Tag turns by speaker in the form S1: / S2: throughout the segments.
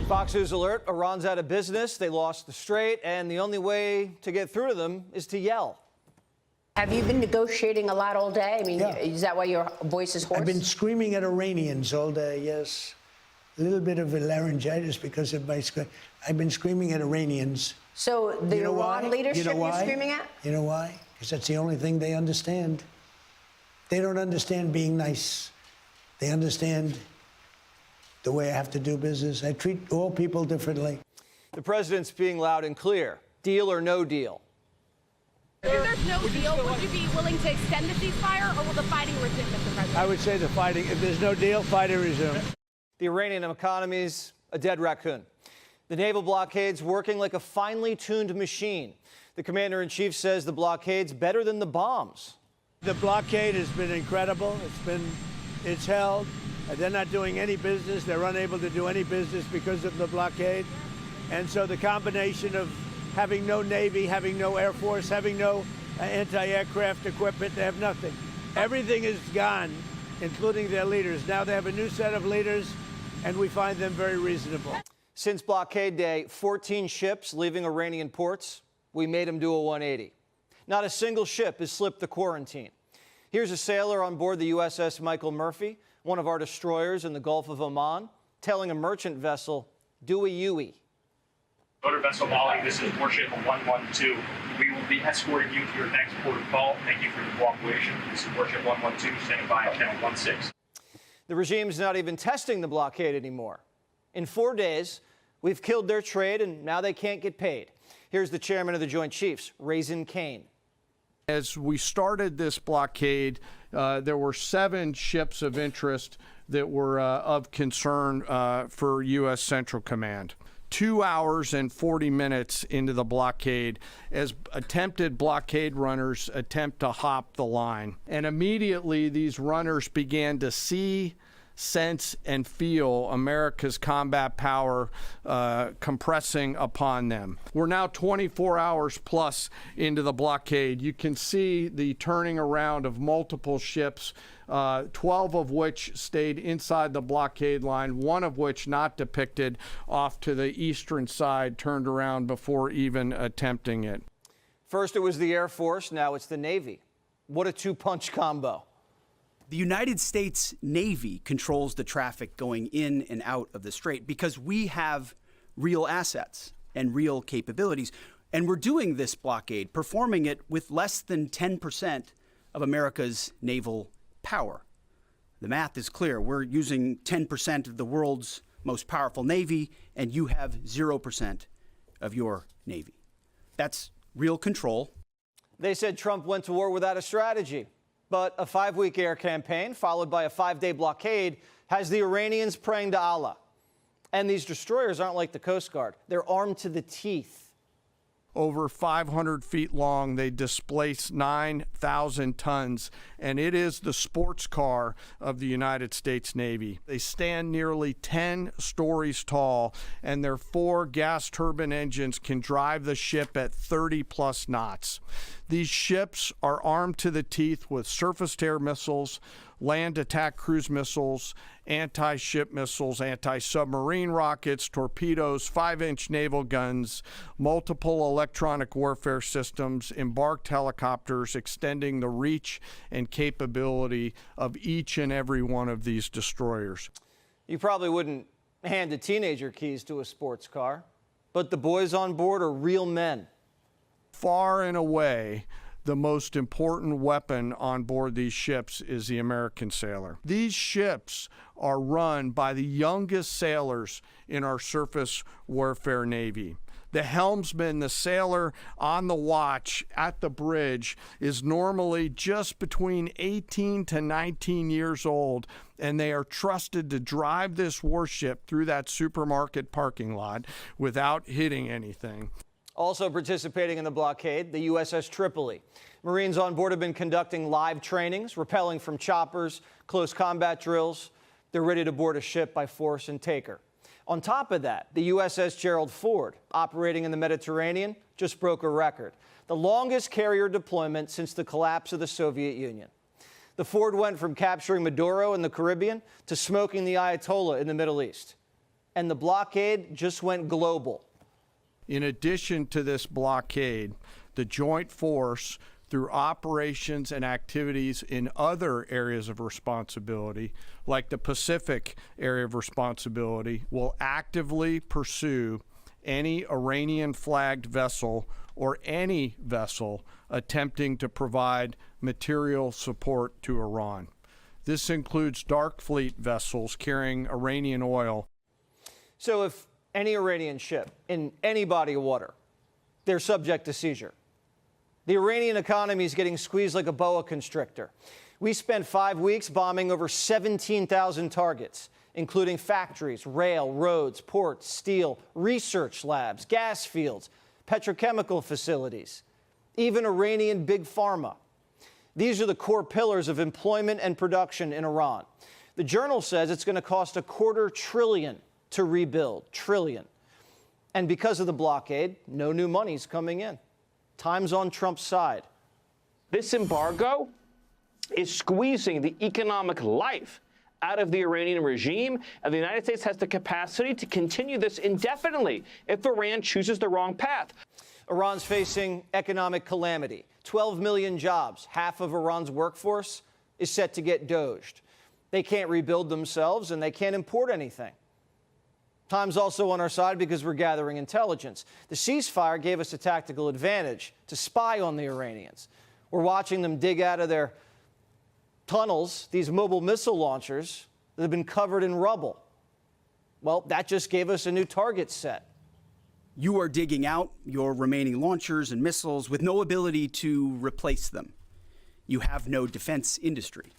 S1: Fox News alert, Iran's out of business. They lost the Strait, and the only way to get through to them is to yell.
S2: Have you been negotiating a lot all day? I mean,
S3: Yeah.
S2: Is that why your voice is hoarse?
S3: I've been screaming at Iranians all day, yes. A little bit of a laryngitis because of my scream. I've been screaming at Iranians.
S2: So the Iran leadership you're screaming at?
S3: You know why? Because that's the only thing they understand. They don't understand being nice. They understand the way I have to do business. I treat all people differently. The
S1: president's being loud and clear. Deal or no deal?
S4: If there's no deal, would you be willing to extend the ceasefire, or will the fighting resume, Mr. President?
S5: I would say the fighting. If there's no deal, fighting resume.
S1: The Iranian economy's a dead raccoon. The naval blockade's working like a finely tuned machine. The commander-in-chief says the blockade's better than the bombs.
S5: The blockade has been incredible. It's held. They're not doing any business. They're unable to do any business because of the blockade. And so the combination of having no Navy, having no Air Force, having no anti-aircraft equipment, they have nothing. Everything is gone, including their leaders. Now they have a new set of leaders, and we find them very reasonable.
S1: Since blockade day, 14 ships leaving Iranian ports. We made them do a 180. Not a single ship has slipped the quarantine. Here's a sailor on board the USS Michael Murphy, one of our destroyers in the Gulf of Oman, telling a merchant vessel, do a Yui.
S6: Motor vessel Molly, this is warship 112. We will be escorting you to your next port of call. Thank you for your cooperation. This is warship 112, standing by at channel 16.
S1: The regime's not even testing the blockade anymore. In 4 days, we've killed their trade, and now they can't get paid. Here's the chairman of the Joint Chiefs, Raisin Kane.
S7: As we started this blockade, there were 7 ships of interest that were of concern for U.S. Central Command. 2 hours and 40 minutes into the blockade, as attempted blockade runners attempt to hop the line. And immediately these runners began to see, sense, and feel America's combat power compressing upon them. We're now 24 hours plus into the blockade. You can see the turning around of multiple ships, 12 of which stayed inside the blockade line, one of which not depicted off to the eastern side, turned around before even attempting it.
S1: First it was the Air Force, now it's the Navy. What a two-punch combo.
S8: The United States Navy controls the traffic going in and out of the Strait because we have real assets and real capabilities. And we're doing this blockade, performing it with less than 10% of America's naval power. The math is clear. We're using 10% of the world's most powerful Navy, and you have 0% of your Navy. That's real control.
S1: They said Trump went to war without a strategy. But a 5-week air campaign, followed by a 5-day blockade, has the Iranians praying to Allah. And these destroyers aren't like the Coast Guard. They're armed to the teeth.
S7: Over 500 feet long, they displace 9,000 tons, and it is the sports car of the United States Navy. They stand nearly 10 stories tall, and their 4 gas turbine engines can drive the ship at 30-plus knots. These ships are armed to the teeth with surface-to-air missiles, land attack cruise missiles, anti-ship missiles, anti-submarine rockets, torpedoes, 5-inch naval guns, multiple electronic warfare systems, embarked helicopters, extending the reach and capability of each and every one of these destroyers.
S1: You probably wouldn't hand a teenager keys to a sports car, but the boys on board are real men.
S7: Far and away, the most important weapon on board these ships is the American sailor. These ships are run by the youngest sailors in our surface warfare Navy. The helmsman, the sailor on the watch at the bridge, is normally just between 18 to 19 years old, and they are trusted to drive this warship through that supermarket parking lot without hitting anything.
S1: Also participating in the blockade, the USS Tripoli. Marines on board have been conducting live trainings, rappelling from choppers, close combat drills. They're ready to board a ship by force and take her. On top of that, the USS Gerald Ford, operating in the Mediterranean, just broke a record. The longest carrier deployment since the collapse of the Soviet Union. The Ford went from capturing Maduro in the Caribbean to smoking the Ayatollah in the Middle East. and the blockade just went global.
S7: In addition to this blockade, the joint force, through operations and activities in other areas of responsibility, like the Pacific area of responsibility, will actively pursue any Iranian-flagged vessel or any vessel attempting to provide material support to Iran. This includes dark fleet vessels carrying Iranian oil.
S1: So if any Iranian ship in any body of water, they're subject to seizure. The Iranian economy is getting squeezed like a boa constrictor. We spent 5 weeks bombing over 17,000 targets, including factories, rail, roads, ports, steel, research labs, gas fields, petrochemical facilities, even Iranian big pharma. These are the core pillars of employment and production in Iran. The Journal says it's going to cost $250 billion to rebuild, trillion. And because of the blockade, no new money's coming in. Time's on Trump's side.
S9: This embargo is squeezing the economic life out of the Iranian regime, and the United States has the capacity to continue this indefinitely if Iran chooses the wrong path.
S1: Iran's facing economic calamity. 12 million jobs, half of Iran's workforce, is set to get doged. They can't rebuild themselves, and they can't import anything. Time's also on our side because we're gathering intelligence. The ceasefire gave us a tactical advantage to spy on the Iranians. We're watching them dig out of their tunnels these mobile missile launchers that have been covered in rubble. Well, that just gave us a new target set.
S8: You are digging out your remaining launchers and missiles with no ability to replace them. You have no defense industry,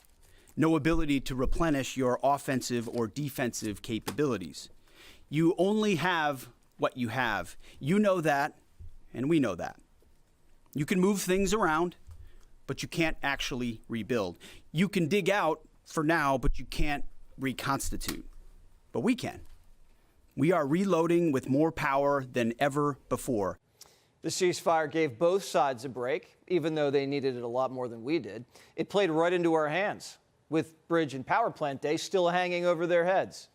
S8: no ability to replenish your offensive or defensive capabilities. You only have what you have. You know that, and we know that. You can move things around, but you can't actually rebuild. You can dig out for now, but you can't reconstitute. But we can. We are reloading with more power than ever before.
S1: The ceasefire gave both sides a break, even though they needed it a lot more than we did. It played right into our hands, with bridge and power plant day still hanging over their heads.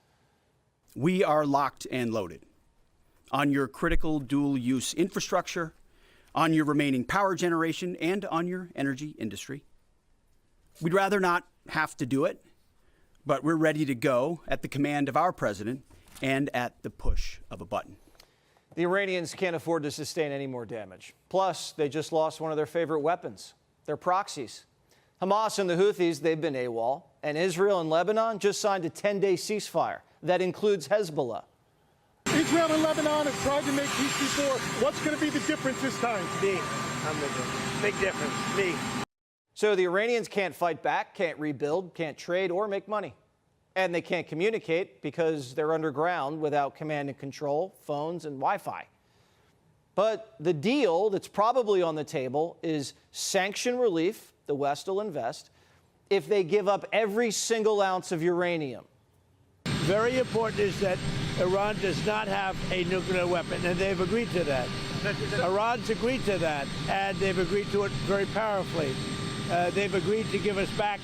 S8: We are locked and loaded on your critical dual-use infrastructure, on your remaining power generation, and on your energy industry. We'd rather not have to do it, but we're ready to go at the command of our president and at the push of a button.
S1: The Iranians can't afford to sustain any more damage. Plus, they just lost one of their favorite weapons, their proxies. Hamas and the Houthis, they've been AWOL, and Israel and Lebanon just signed a 10-day ceasefire. That includes Hezbollah.
S10: Israel and Lebanon have tried to make peace before. What's going to be the difference this time?
S5: Me. I'm with you. Big difference. Me.
S1: So the Iranians can't fight back, can't rebuild, can't trade or make money. And they can't communicate because they're underground without command and control, phones, and Wi-Fi. But the deal that's probably on the table is sanction relief, the West will invest, if they give up every single ounce of uranium.
S5: Very important is that Iran does not have a nuclear weapon, and they've agreed to that. Iran's agreed to that, and they've agreed to it very powerfully. They've agreed to give us back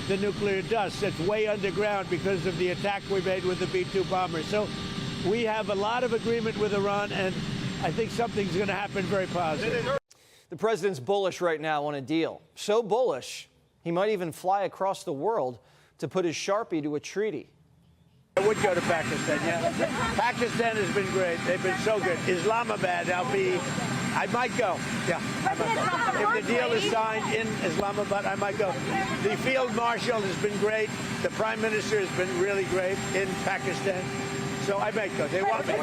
S5: the nuclear dust that's way underground because of the attack we made with the B-2 bombers. So we have a lot of agreement with Iran, and I think something's going to happen very positive.
S1: The president's bullish right now on a deal. So bullish, he might even fly across the world to put his Sharpie to a treaty.
S5: I would go to Pakistan, yeah. Pakistan has been great. They've been so good. Islamabad, I might go. Yeah, I might go. If the deal is signed in Islamabad, I might go. The field marshal has been great. The prime minister has been really great in Pakistan. So I might go. They want me.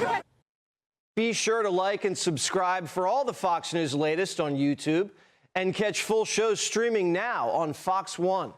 S1: Be sure to like and subscribe for all the Fox News latest on YouTube and catch full shows streaming now on Fox One.